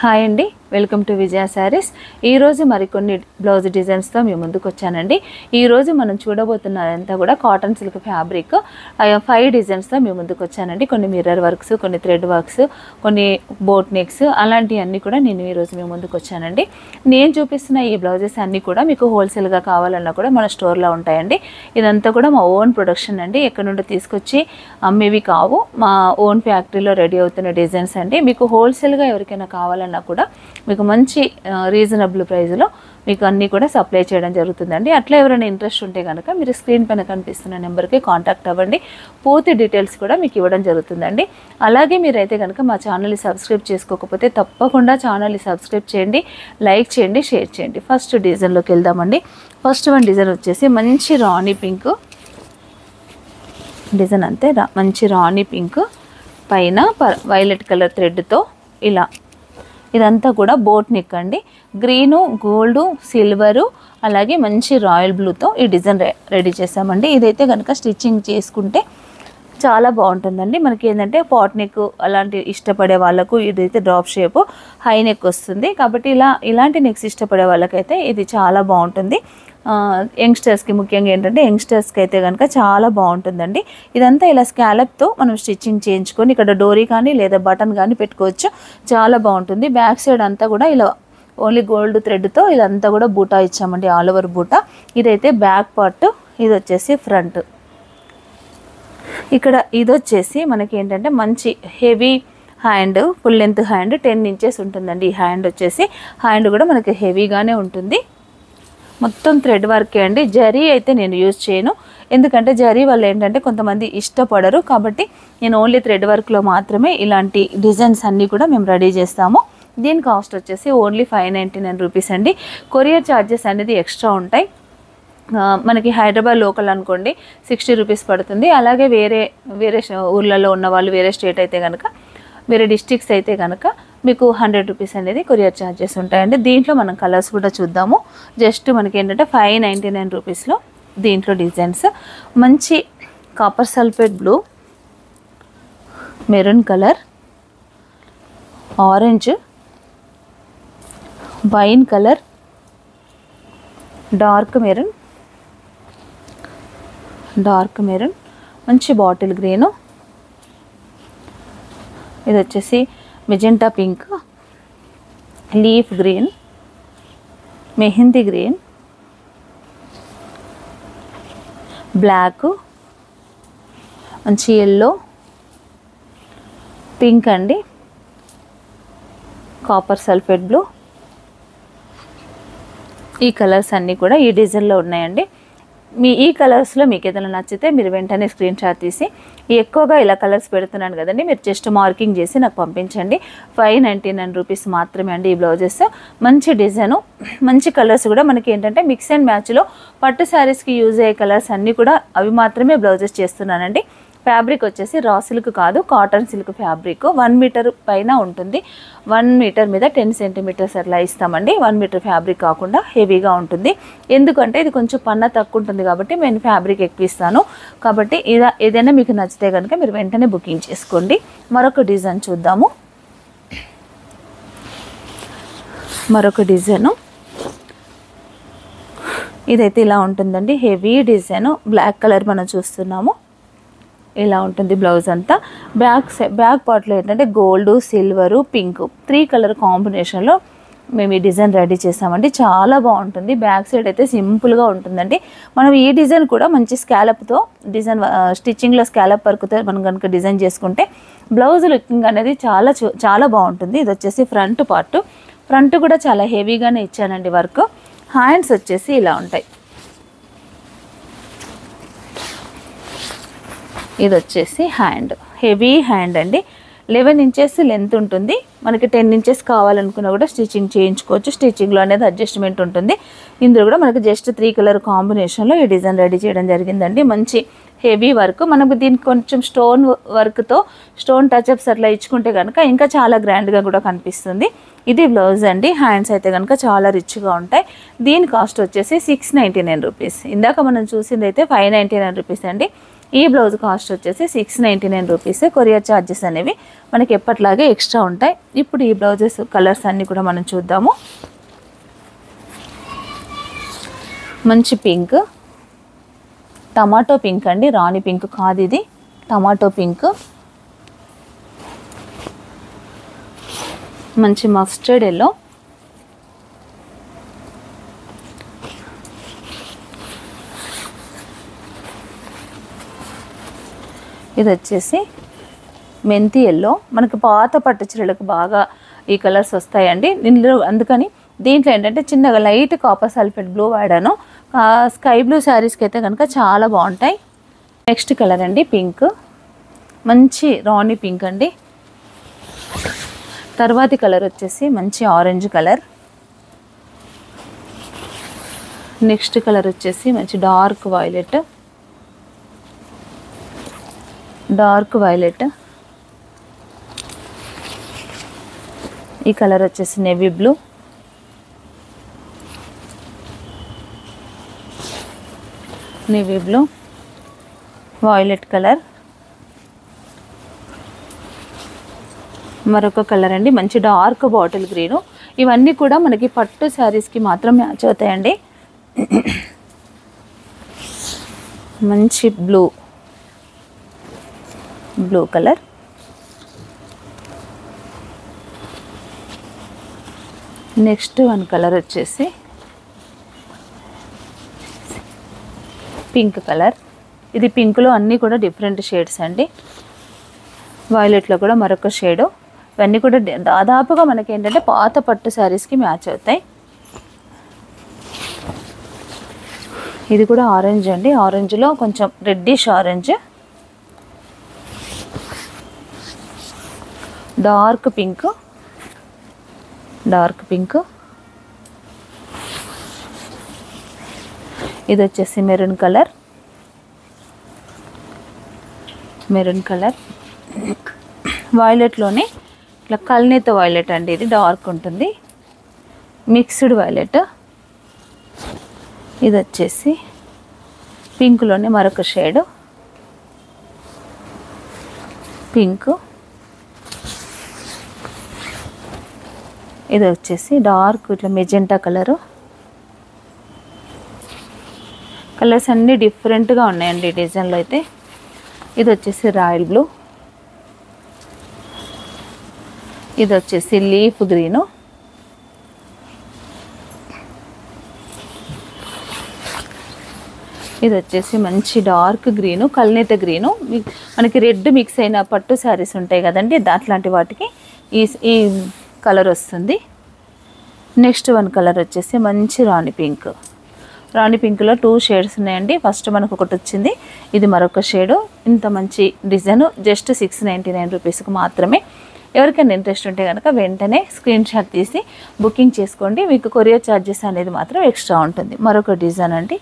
Hi అండి, welcome to విజయ శారీస్. ఈరోజు మరికొన్ని బ్లౌజ్ డిజైన్స్తో మీ ముందుకు వచ్చానండి. ఈరోజు మనం చూడబోతున్నదంతా కూడా కాటన్ సిల్క్ ఫ్యాబ్రిక్ 5 డిజైన్స్తో మీ ముందుకు వచ్చానండి. కొన్ని మిర్రర్ వర్క్స్, కొన్ని థ్రెడ్ వర్క్స్, కొన్ని బోట్ నెక్స్, అలాంటివన్నీ కూడా నేను ఈరోజు మీ ముందుకు వచ్చానండి. నేను చూపిస్తున్న ఈ బ్లౌజెస్ అన్నీ కూడా మీకు హోల్సేల్గా కావాలన్నా కూడా మన స్టోర్లో ఉంటాయండి. ఇదంతా కూడా మా ఓన్ ప్రొడక్షన్ అండి, ఎక్కడి నుండి తీసుకొచ్చి అమ్మేవి కావు, మా ఓన్ ఫ్యాక్టరీలో రెడీ అవుతున్న డిజైన్స్ అండి. మీకు హోల్సేల్గా ఎవరికైనా కావాలన్నా కూడా మీకు మంచి రీజనబుల్ ప్రైస్లో మీకు అన్నీ కూడా సప్లై చేయడం జరుగుతుందండి. అట్లా ఎవరైనా ఇంట్రెస్ట్ ఉంటే కనుక మీరు స్క్రీన్ పైన కనిపిస్తున్న నెంబర్కి కాంటాక్ట్ అవ్వండి. పూర్తి డీటెయిల్స్ కూడా మీకు ఇవ్వడం జరుగుతుందండి. అలాగే మీరైతే కనుక మా ఛానల్ని సబ్స్క్రైబ్ చేసుకోకపోతే తప్పకుండా ఛానల్ని సబ్స్క్రైబ్ చేయండి, లైక్ చేయండి, షేర్ చేయండి. ఫస్ట్ డిజైన్లోకి వెళ్దామండి. ఫస్ట్ వన్ డిజైన్ వచ్చేసి మంచి రాణి పింక్ డిజైన్, అంతే మంచి రాణి పింక్ పైన వైలెట్ కలర్ థ్రెడ్తో ఇలా, ఇదంతా కూడా బోట్ నెక్ అండి. గ్రీను, గోల్డు, సిల్వరు, అలాగే మంచి రాయల్ బ్లూతో ఈ డిజైన్ రెడీ చేసామండి. ఇదైతే కనుక స్టిచ్చింగ్ చేసుకుంటే చాలా బాగుంటుందండి. మనకి ఏంటంటే పాట్ నెక్ అలాంటి ఇష్టపడే వాళ్ళకు ఇదైతే డ్రాప్ షేప్ హై నెక్ వస్తుంది కాబట్టి ఇలాంటి నెక్స్ ఇష్టపడే వాళ్ళకైతే ఇది చాలా బాగుంటుంది. యంగ్స్టర్స్కి ముఖ్యంగా ఏంటంటే యంగ్స్టర్స్కి అయితే కనుక చాలా బాగుంటుందండి. ఇదంతా ఇలా స్కాలప్తో మనం స్టిచ్చింగ్ చేయించుకొని ఇక్కడ డోరీ కానీ లేదా బటన్ కానీ పెట్టుకోవచ్చు, చాలా బాగుంటుంది. బ్యాక్ సైడ్ అంతా కూడా ఇలా ఓన్లీ గోల్డ్ థ్రెడ్తో ఇదంతా కూడా బూటా ఇచ్చామండి, ఆల్ ఓవర్ బూటా. ఇదైతే బ్యాక్ పార్ట్, ఇది వచ్చేసి ఫ్రంట్. ఇక్కడ ఇది వచ్చేసి మనకి ఏంటంటే మంచి heavy hand, full length hand, 10 inches ఉంటుందండి. ఈ హ్యాండ్ వచ్చేసి హ్యాండ్ కూడా మనకి హెవీగానే ఉంటుంది. మొత్తం థ్రెడ్ వర్కే అండి. జరీ అయితే నేను యూజ్ చేయను, ఎందుకంటే జరీ వల్ల ఏంటంటే కొంతమంది ఇష్టపడరు, కాబట్టి నేను ఓన్లీ థ్రెడ్ వర్క్లో మాత్రమే ఇలాంటి డిజైన్స్ అన్నీ కూడా మేము రెడీ చేస్తాము. దీని కాస్ట్ వచ్చేసి ఓన్లీ 599 రూపీస్ అండి. కొరియర్ ఛార్జెస్ అనేది ఎక్స్ట్రా ఉంటాయి. మనకి హైదరాబాద్ లోకల్ అనుకోండి 60 రూపీస్ పడుతుంది. అలాగే వేరే ఊర్లలో ఉన్న వాళ్ళు, వేరే స్టేట్ అయితే కనుక, వేరే డిస్ట్రిక్ట్స్ అయితే కనుక మీకు 100 రూపీస్ అనేది కొరియర్ ఛార్జెస్ ఉంటాయండి. దీంట్లో మనం కలర్స్ కూడా చూద్దాము. జస్ట్ మనకి ఏంటంటే 599 రూపీస్లో దీంట్లో డిజైన్స్ మంచి copper sulphate blue, maroon colour, orange, wine colour, dark maroon, మంచి బాటిల్ గ్రీను, ఇది వచ్చేసి magenta pink, leaf green, mehndi green, black, మంచి ఎల్లో, పింక్ అండి, కాపర్ సల్ఫేట్ బ్లూ. ఈ కలర్స్ అన్నీ కూడా ఈ డిజైన్లో ఉన్నాయండి. ఈ కలర్స్లో మీకు ఏదైనా నచ్చితే మీరు వెంటనే స్క్రీన్ షాట్ తీసి, ఎక్కువగా ఇలా కలర్స్ పెడుతున్నాను కదండి, మీరు జస్ట్ మార్కింగ్ చేసి నాకు పంపించండి. 599 రూపీస్ మాత్రమే అండి ఈ బ్లౌజెస్. మంచి డిజైను, మంచి కలర్స్ కూడా మనకి ఏంటంటే మిక్స్ అండ్ మ్యాచ్లో పట్టు శారీస్కి యూజ్ అయ్యే కలర్స్ అన్నీ కూడా అవి మాత్రమే బ్లౌజెస్ చేస్తున్నానండి. ఫ్యాబ్రిక్ వచ్చేసి రా సిల్క్ కాదు, కాటన్ సిల్క్ ఫ్యాబ్రిక్. 1 మీటర్ పైన ఉంటుంది. 1 మీటర్ మీద 10 సెంటీమీటర్స్ అట్లా ఇస్తామండి. 1 మీటర్ ఫ్యాబ్రిక్ కాకుండా హెవీగా ఉంటుంది, ఎందుకంటే ఇది కొంచెం పన్న తక్కువ ఉంటుంది కాబట్టి నేను ఫ్యాబ్రిక్ ఎక్కువ ఇస్తాను. కాబట్టి ఏదైనా మీకు నచ్చితే కనుక మీరు వెంటనే బుకింగ్ చేసుకోండి. మరొక డిజైన్ చూద్దాము. మరొక డిజైను ఇదైతే ఇలా ఉంటుందండి, హెవీ డిజైను, బ్లాక్ కలర్ మనం చూస్తున్నాము. ఇలా ఉంటుంది బ్లౌజ్ అంతా. బ్యాక్ పార్ట్లో ఏంటంటే గోల్డ్, సిల్వరు, పింక్ 3 కలర్ కాంబినేషన్లో మేము ఈ డిజైన్ రెడీ చేసామండి. చాలా బాగుంటుంది. బ్యాక్ సైడ్ అయితే సింపుల్గా ఉంటుందండి. మనం ఈ డిజైన్ కూడా మంచి స్కాలప్తో డిజైన్, స్టిచ్చింగ్లో స్కాలప్ వర్క్తో మనం కనుక డిజైన్ చేసుకుంటే బ్లౌజ్ లుకింగ్ అనేది చాలా బాగుంటుంది. ఇది వచ్చేసి ఫ్రంట్ పార్ట్. ఫ్రంట్ కూడా చాలా హెవీగానే ఇచ్చానండి వర్క్. హ్యాండ్స్ వచ్చేసి ఇలా ఉంటాయి. ఇది వచ్చేసి హ్యాండ్, హెవీ హ్యాండ్ అండి. 11 ఇంచెస్ లెంత్ ఉంటుంది. మనకి 10 ఇంచెస్ కావాలనుకున్నా కూడా స్టిచ్చింగ్ చేయించుకోవచ్చు. స్టిచ్చింగ్లో అనేది అడ్జస్ట్మెంట్ ఉంటుంది. ఇందులో కూడా మనకి జస్ట్ 3 కలర్ కాంబినేషన్లో ఈ డిజైన్ రెడీ చేయడం జరిగిందండి. మంచి హెవీ వర్క్. మనకు దీనికి కొంచెం స్టోన్ వర్క్తో స్టోన్ టచ్అప్స్ అట్లా ఇచ్చుకుంటే కనుక ఇంకా చాలా గ్రాండ్గా కూడా కనిపిస్తుంది. ఇది బ్లౌజ్ అండి. హ్యాండ్స్ అయితే కనుక చాలా రిచ్గా ఉంటాయి. దీని కాస్ట్ వచ్చేసి 699 రూపీస్. ఇందాక మనం చూసింది అయితే 599 రూపీస్ అండి. ఈ బ్లౌజ్ కాస్ట్ వచ్చేసి 699 రూపీస్. కొరియర్ ఛార్జెస్ అనేవి మనకి ఎప్పట్లాగే ఎక్స్ట్రా ఉంటాయి. ఇప్పుడు ఈ బ్లౌజెస్ కలర్స్ అన్నీ కూడా మనం చూద్దాము. మంచి పింక్, టమాటో పింక్ అండి, రాణి పింక్ కాదు ఇది, టమాటో పింక్. మంచి మస్టర్డ్ ఎల్లో, ఇది వచ్చేసి మెంతి ఎల్లో. మనకి పాత పట్టు చీరలకు బాగా ఈ కలర్స్ వస్తాయండి. అందుకని దీంట్లో ఏంటంటే చిన్నగా లైట్ కాపర్ సల్ఫేట్ బ్లూ వాడాను. స్కై బ్లూ శారీస్కి అయితే కనుక చాలా బాగుంటాయి. నెక్స్ట్ కలర్ అండి పింక్, మంచి రాణి పింక్ అండి. తర్వాతి కలర్ వచ్చేసి మంచి ఆరెంజ్ కలర్. నెక్స్ట్ కలర్ వచ్చేసి మంచి డార్క్ వైలెట్, డార్క్ వైలెట్. ఈ కలర్ వచ్చేసి navy blue, navy blue, violet colour. మరొక కలర్ అండి మంచి డార్క్ బాటిల్ గ్రీను. ఇవన్నీ కూడా మనకి పట్టు శారీస్కి మాత్రం మ్యాచ్ అవుతాయండి. మంచి blue, blue colour. Next one colour వచ్చేసి పింక్ కలర్. ఇది పింక్లో అన్నీ కూడా డిఫరెంట్ షేడ్స్ అండి. వైలెట్లో కూడా మరొక షేడు. ఇవన్నీ కూడా దాదాపుగా మనకి ఏంటంటే పాత పట్టు శారీస్కి మ్యాచ్ అవుతాయి. ఇది కూడా ఆరెంజ్ అండి, ఆరెంజ్లో కొంచెం reddish orange. Dark pink, dark pink. ఇది వచ్చేసి మెరూన్ కలర్, మెరూన్ కలర్. వైలెట్లోనే ఇట్లా కల్నేత వైలెట్ అండి, ఇది డార్క్ ఉంటుంది, మిక్స్డ్ వైలెట్. ఇది వచ్చేసి పింక్లోనే మరొక షేడు పింక్. ఇది వచ్చేసి డార్క్ ఇట్లా మెజెంటా కలరు. కలర్స్ అన్నీ డిఫరెంట్గా ఉన్నాయండి డిజైన్లో అయితే. ఇది వచ్చేసి రాయల్ బ్లూ. ఇది వచ్చేసి లీఫ్ గ్రీను. ఇది వచ్చేసి మంచి డార్క్ గ్రీను, కల్నేత గ్రీను. మనకి రెడ్ మిక్స్ అయిన పట్టు శారీస్ ఉంటాయి కదండి, అట్లాంటి వాటికి ఈ కలర్ వస్తుంది. నెక్స్ట్ వన్ కలర్ వచ్చేసి మంచి రాణి పింక్. రాణి పింక్లో 2 షేడ్స్ ఉన్నాయండి. ఫస్ట్ మనకు ఒకటి వచ్చింది, ఇది మరొక షేడు. ఇంత మంచి డిజైన్ జస్ట్ 699 రూపీస్కి మాత్రమే. ఎవరికైనా ఇంట్రెస్ట్ ఉంటే కనుక వెంటనే స్క్రీన్ షాట్ తీసి బుకింగ్ చేసుకోండి. మీకు కొరియర్ ఛార్జెస్ అనేది మాత్రం ఎక్స్ట్రా ఉంటుంది. మరొక డిజైన్ అండి.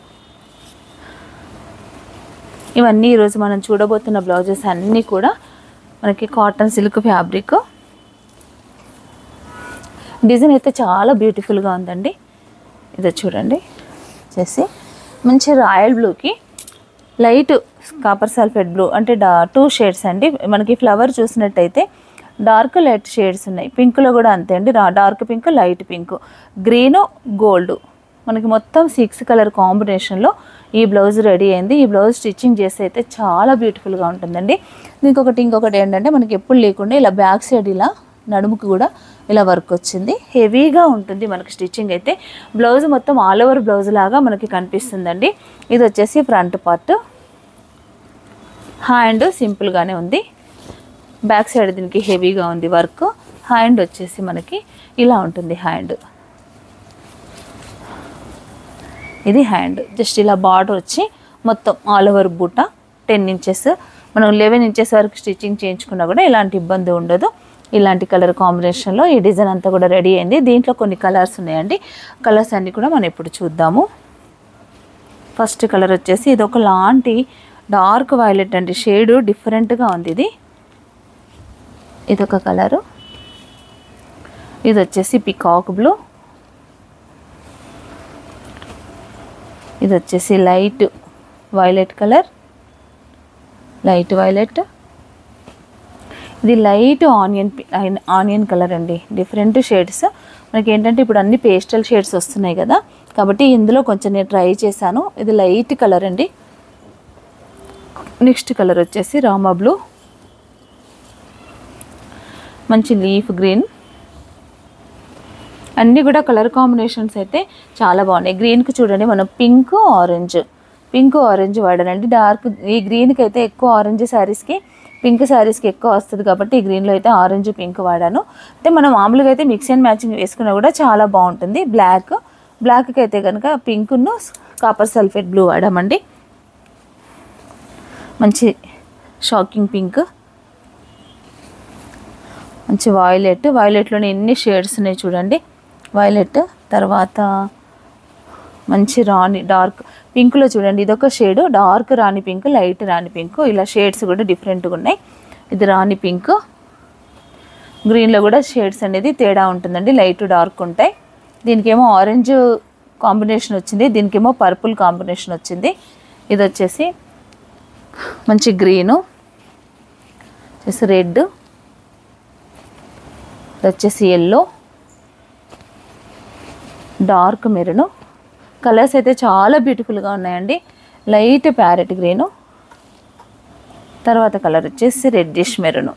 ఇవన్నీ ఈరోజు మనం చూడబోతున్న బ్లౌజెస్ అన్నీ కూడా మనకి కాటన్ సిల్క్ ఫ్యాబ్రిక్. డిజైన్ అయితే చాలా బ్యూటిఫుల్గా ఉందండి. ఇదో చూడండి, వచ్చేసి మంచి రాయల్ బ్లూకి లైట్ కాపర్ సల్ఫేట్ బ్లూ, అంటే 2 షేడ్స్ అండి. మనకి ఫ్లవర్ చూసినట్టయితే డార్క్ లైట్ షేడ్స్ ఉన్నాయి. పింక్లో కూడా అంతే అండి, dark pink, light pink, green, gold. మనకి మొత్తం 6 కలర్ కాంబినేషన్లో ఈ బ్లౌజ్ రెడీ అయింది. ఈ బ్లౌజ్ స్టిచ్చింగ్ చేస్తే అయితే చాలా బ్యూటిఫుల్గా ఉంటుందండి. ఇంకొకటి ఏంటంటే మనకి ఎప్పుడు లేకుండా ఇలా బ్యాక్ సైడ్ ఇలా నడుముకు కూడా ఇలా వర్క్ వచ్చింది. హెవీగా ఉంటుంది మనకి స్టిచ్చింగ్ అయితే. బ్లౌజ్ మొత్తం ఆల్ ఓవర్ బ్లౌజ్ లాగా మనకి కనిపిస్తుందండి. ఇది వచ్చేసి ఫ్రంట్ పార్ట్. హ్యాండ్ సింపుల్గానే ఉంది, బ్యాక్ సైడ్ దీనికి హెవీగా ఉంది వర్క్. హ్యాండ్ వచ్చేసి మనకి ఇలా ఉంటుంది హ్యాండ్. ఇది హ్యాండ్ జస్ట్ ఇలా బార్డర్ వచ్చి మొత్తం ఆల్ ఓవర్ బూట 10 ఇంచెస్. మనం 11 ఇంచెస్ వరకు స్టిచ్చింగ్ చేయించుకున్నా కూడా ఎలాంటి ఇబ్బంది ఉండదు. ఇలాంటి కలర్ కాంబినేషన్లో ఈ డిజైన్ అంతా కూడా రెడీ అయింది. దీంట్లో కొన్ని కలర్స్ ఉన్నాయండి. కలర్స్ అన్నీ కూడా మనం ఇప్పుడు చూద్దాము. ఫస్ట్ కలర్ వచ్చేసి ఇది ఒక లాంటి డార్క్ వైలెట్ అండి, షేడు డిఫరెంట్గా ఉంది. ఇదొక కలరు. ఇది వచ్చేసి పికాక్ బ్లూ. ఇది వచ్చేసి light violet colour. Light violet, ఇది లైట్ ఆనియన్ కలర్ అండి. డిఫరెంట్ షేడ్స్ మనకి ఏంటంటే ఇప్పుడు అన్ని పేస్టల్ షేడ్స్ వస్తున్నాయి కదా, కాబట్టి ఇందులో కొంచెం నేను ట్రై చేశాను. ఇది లైట్ కలర్ అండి. నెక్స్ట్ కలర్ వచ్చేసి రామా బ్లూ, మంచి లీఫ్ గ్రీన్, అన్నీ కూడా కలర్ కాంబినేషన్స్ అయితే చాలా బాగున్నాయి. గ్రీన్కి చూడండి మనం పింక్ ఆరెంజ్ వాడానండి. డార్క్ ఈ గ్రీన్కి అయితే ఎక్కువ ఆరెంజ్ శారీస్కి, పింక్ శారీస్కి ఎక్కువ వస్తుంది కాబట్టి ఈ గ్రీన్లో అయితే ఆరెంజ్ పింక్ వాడాను. అంటే మనం మామూలుగా అయితే మిక్స్ అండ్ మ్యాచింగ్ వేసుకున్నా కూడా చాలా బాగుంటుంది. బ్లాక్కి అయితే కనుక పింక్ను కాపర్ సల్ఫేట్ బ్లూ వాడామండి. మంచి షాకింగ్ పింక్, మంచి వైలెట్లోనే ఎన్ని షేడ్స్ ఉన్నాయి చూడండి. వైలెట్ తర్వాత మంచి రాణి డార్క్ పింక్లో చూడండి, ఇదొక షేడు డార్క్ రాణి పింక్, లైట్ రాణి పింక్, ఇలా షేడ్స్ కూడా డిఫరెంట్గా ఉన్నాయి. ఇది రాణి పింక్, గ్రీన్లో కూడా షేడ్స్ అనేది తేడా ఉంటుందండి, లైట్ డార్క్ ఉంటాయి. దీనికేమో ఆరెంజ్ కాంబినేషన్ వచ్చింది, దీనికేమో పర్పుల్ కాంబినేషన్ వచ్చింది. ఇది వచ్చేసి మంచి గ్రీను, వచ్చేసి రెడ్, ఇది వచ్చేసి ఎల్లో, డార్క్ మెరూన్. కలర్స్ అయితే చాలా బ్యూటిఫుల్గా ఉన్నాయండి. లైట్ ప్యారెట్ గ్రీను, తర్వాత కలర్ వచ్చేసి రెడ్డిష్ మెరూన్.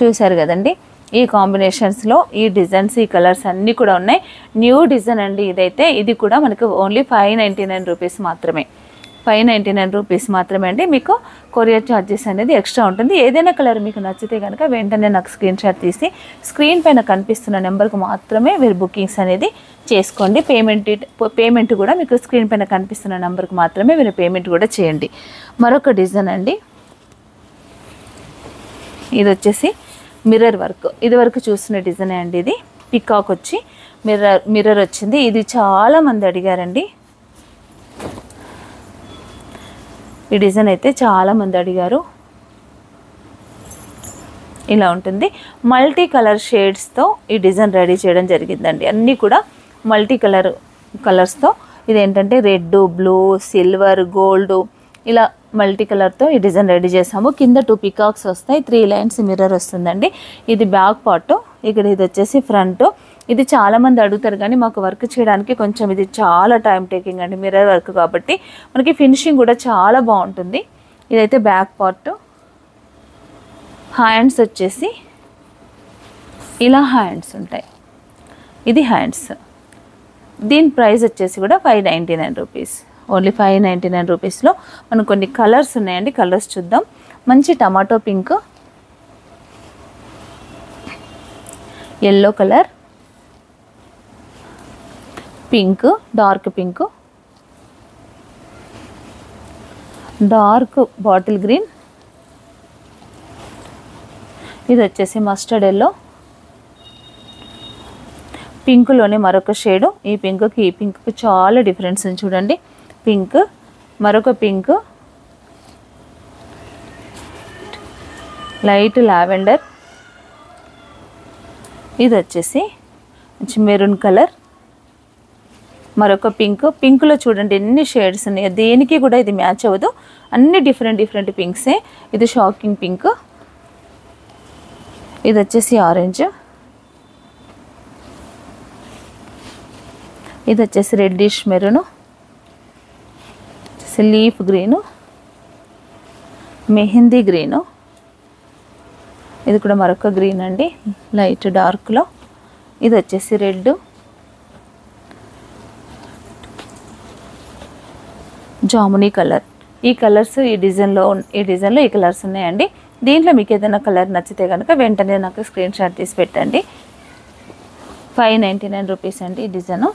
చూసారు కదండి, ఈ కాంబినేషన్స్లో ఈ డిజైన్స్, ఈ కలర్స్ అన్నీ కూడా ఉన్నాయి. న్యూ డిజైన్ అండి ఇదైతే. ఇది కూడా మనకు ఓన్లీ 599 రూపీస్ మాత్రమే. 599 రూపీస్ మాత్రమే అండి. మీకు కొరియర్ ఛార్జెస్ అనేది ఎక్స్ట్రా ఉంటుంది. ఏదైనా కలర్ మీకు నచ్చితే కనుక వెంటనే నాకు స్క్రీన్ షాట్ తీసి స్క్రీన్ పైన కనిపిస్తున్న నెంబర్కు మాత్రమే మీరు బుకింగ్స్ అనేది చేసుకోండి. పేమెంట్ కూడా మీకు స్క్రీన్ పైన కనిపిస్తున్న నెంబర్కి మాత్రమే మీరు పేమెంట్ కూడా చేయండి. మరొక డిజైన్ అండి, ఇది వచ్చేసి మిర్రర్ వర్క్. ఇది వరకు చూస్తున్న డిజైన్ అండి. ఇది పికాక్ వచ్చి మిర్రర్ వచ్చింది. ఇది చాలామంది అడిగారండి. ఈ డిజైన్ అయితే చాలామంది అడిగారు. ఇలా ఉంటుంది. మల్టీ కలర్ షేడ్స్తో ఈ డిజైన్ రెడీ చేయడం జరిగిందండి. అన్నీ కూడా మల్టీ కలర్స్తో. ఇదేంటంటే రెడ్, బ్లూ, సిల్వర్, గోల్డ్, ఇలా మల్టీ కలర్తో ఈ డిజైన్ రెడీ చేసాము. కింద 2 పికాక్స్ వస్తాయి, 3 లైన్స్ మిర్రర్ వస్తుందండి. ఇది బ్యాక్ పార్ట్, ఇక్కడ ఇది వచ్చేసి ఫ్రంట్. ఇది చాలామంది అడుగుతారు కానీ మాకు వర్క్ చేయడానికి కొంచెం ఇది చాలా టైం టేకింగ్ అండి, మిర్రర్ వర్క్ కాబట్టి మనకి ఫినిషింగ్ కూడా చాలా బాగుంటుంది. ఇదైతే బ్యాక్ పార్ట్. హ్యాండ్స్ వచ్చేసి ఇలా హ్యాండ్స్ ఉంటాయి. ఇది హ్యాండ్స్. దీని ప్రైస్ వచ్చేసి కూడా 599 రూపీస్. ఓన్లీ 599 రూపీస్లో మనకు కొన్ని కలర్స్ ఉన్నాయండి. కలర్స్ చూద్దాం. మంచి tomato pink, yellow colour, pink, dark pink, dark bottle green, ఇది వచ్చేసి మస్టర్డ్ ఎల్లో, పింక్లోనే మరొక షేడు. ఈ పింక్కి చాలా డిఫరెన్స్ ఉంది చూడండి. పింక్, మరొక పింక్, లైట్ లావెండర్, ఇది వచ్చేసి మంచి మెరూన్ కలర్, మరొక పింక్లో చూడండి ఎన్ని షేడ్స్ ఉన్నాయి. దేనికి కూడా ఇది మ్యాచ్ అవ్వదు, అన్ని డిఫరెంట్ పింక్సే. ఇది షాకింగ్ పింక్, ఇది వచ్చేసి ఆరెంజ్, ఇది వచ్చేసి reddish maroon, leaf green, mehndi green, ఇది కూడా మరొక గ్రీన్ అండి లైట్ డార్క్లో, ఇది వచ్చేసి రెడ్, జామునీ కలర్. ఈ కలర్స్ ఈ డిజైన్లో ఈ కలర్స్ ఉన్నాయండి. దీంట్లో మీకు ఏదైనా కలర్ నచ్చితే కనుక వెంటనే నాకు స్క్రీన్ షాట్ తీసి పెట్టండి. 599 రూపీస్ అండి ఈ డిజైను.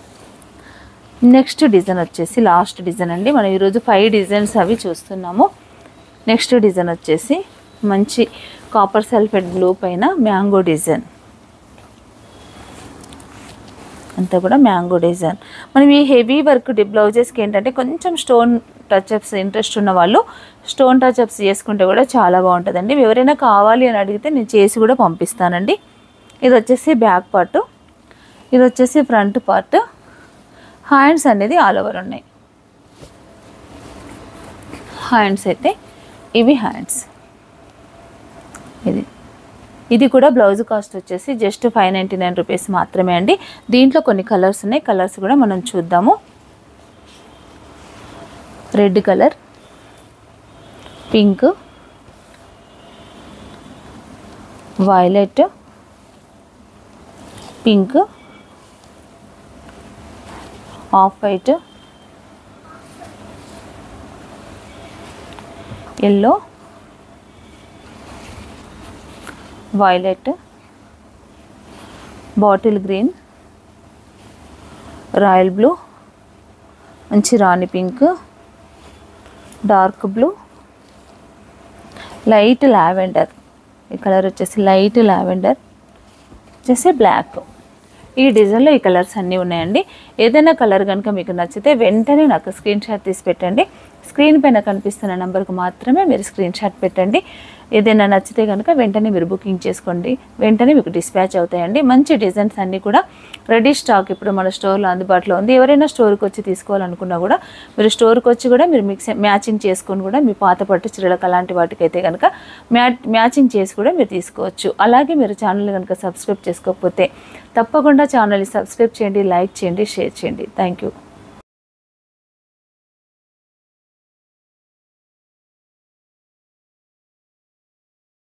నెక్స్ట్ డిజైన్ వచ్చేసి లాస్ట్ డిజైన్ అండి. మనం ఈరోజు 5 డిజైన్స్ అవి చూస్తున్నాము. నెక్స్ట్ డిజైన్ వచ్చేసి మంచి కాపర్ సల్ఫేట్ బ్లూ పైన మ్యాంగో డిజైన్, అంతా కూడా మ్యాంగో డిజైన్. మనం ఈ హెవీ వర్క్ బ్లౌజెస్కి ఏంటంటే కొంచెం స్టోన్ టచ్అప్స్ ఇంట్రెస్ట్ ఉన్న వాళ్ళు స్టోన్ టచ్అప్స్ చేసుకుంటే కూడా చాలా బాగుంటుందండి. ఎవరైనా కావాలి అని అడిగితే నేను చేసి కూడా పంపిస్తానండి. ఇది వచ్చేసి బ్యాక్ పార్ట్, ఇది వచ్చేసి ఫ్రంట్ పార్ట్. హ్యాండ్స్ అనేది ఆల్ ఓవర్ ఉన్నాయి. హ్యాండ్స్ అయితే ఇవి హ్యాండ్స్. ఇది కూడా బ్లౌజ్ కాస్ట్ వచ్చేసి జస్ట్ 599 రూపీస్ మాత్రమే అండి. దీంట్లో కొన్ని కలర్స్ ఉన్నాయి, కలర్స్ కూడా మనం చూద్దాము. Red colour, pink, violet, pink, off white, yellow, violet, bottle green, royal blue, మంచి రాణి pink, dark blue, light lavender. ఈ కలర్ వచ్చేసి లైట్ లావెండర్ వచ్చేసి బ్లాక్. ఈ డిజైన్లో ఈ కలర్స్ అన్నీ ఉన్నాయండి. ఏదైనా కలర్ కనుక మీకు నచ్చితే వెంటనే నాకు స్క్రీన్ షాట్ తీసి పెట్టండి. స్క్రీన్ పైన కనిపిస్తున్న నెంబర్కి మాత్రమే మీరు స్క్రీన్ షాట్ పెట్టండి. ఏదైనా నచ్చితే కనుక వెంటనే మీరు బుకింగ్ చేసుకోండి, వెంటనే మీకు డిస్పాచ్ అవుతాయండి. మంచి డిజైన్స్ అన్నీ కూడా రెడీ స్టాక్ ఇప్పుడు మన స్టోర్లో అందుబాటులో ఉంది. ఎవరైనా స్టోర్కి వచ్చి తీసుకోవాలనుకున్నా కూడా మీరు స్టోర్కి వచ్చి కూడా మీరు మ్యాచింగ్ చేసుకొని కూడా మీ పాత పట్టు చీరలకు అలాంటి వాటికైతే కనుక మ్యాచింగ్ చేసి కూడా మీరు తీసుకోవచ్చు. అలాగే మీరు ఛానల్ కనుక సబ్స్క్రైబ్ చేసుకోకపోతే తప్పకుండా ఛానల్ని సబ్స్క్రైబ్ చేయండి, లైక్ చేయండి, షేర్ చేయండి. Thank you.